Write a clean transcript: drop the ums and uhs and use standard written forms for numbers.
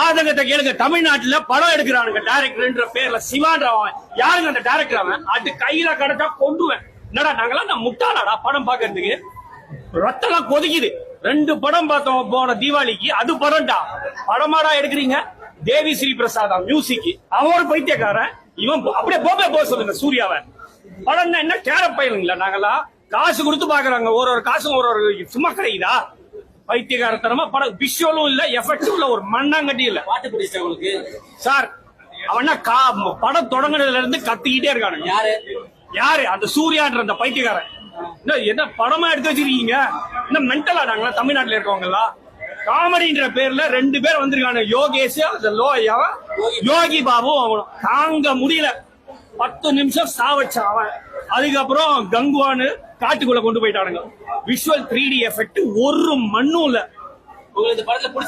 ஆதங்கத்தை கேளுங்க. தமிழ்நாட்டுல படம் எடுக்கிறானுங்க டைரக்டர் பேர்ல சிவான்றவன் யாருங்க அந்த டைரக்டர்? அவன் அது கையில கிடைச்சா கொண்டுவேன். என்னடா நாங்களாம் நான் முட்டாளாடா படம் பாக்குறதுக்கு? ரத்தம் கொதிக்குது. 2 படம் பார்த்தோம் போன தீபாவளிக்கு. அது படம்டா. படமாடா எடுக்கிறீங்க? தேவி ஸ்ரீ பிரசாதா மியூசிக். அவன் ஒரு பைத்தியக்காரன். இவன் அப்படியே போக சொல்லுங்க சூர்யாவை. படம் என்ன கேரப் பயிலுங்களா? நாங்களா காசு கொடுத்து பாக்குறாங்க. ஒரு காசும் ஒரு சும்மா கிடைக்குதா? பைத்தியகாரத்தனமா படம் விஷுவலும் இல்ல, எஃபெக்டும் இல்ல, ஒரு மண்ணாங்கட்டி இல்ல. பாட்டு பிடிச்சவங்களுக்கு சார் அவனா படம் தொடங்குனதுல இருந்து கத்திக்கிட்டே இருக்கானுங்க. யாரு? அந்த சூர்யான்ற அந்த பைத்தியக்காரன். என்ன படமா எடுத்து வச்சிருக்கீங்க? என்ன மென்டலா நாங்களா தமிழ்நாட்டுல இருக்கவங்க எல்லாம்? காமெடின்ற பேர்ல 2 பேர் வந்திருக்காங்க. யோகேஷ் யோகி பாபு. அவனும் தாங்க முடியல. 10 நிமிஷம் சாவச்சான் அவன். அதுக்கப்புறம் கங்குவானு காட்டுக்குள்ள கொண்டு போயிட்டானுங்க. விஷுவல் 3D எஃபெக்ட் ஒரு மண்ணும் இல்ல. உங்களுக்கு இந்த படத்துல பிடிச்ச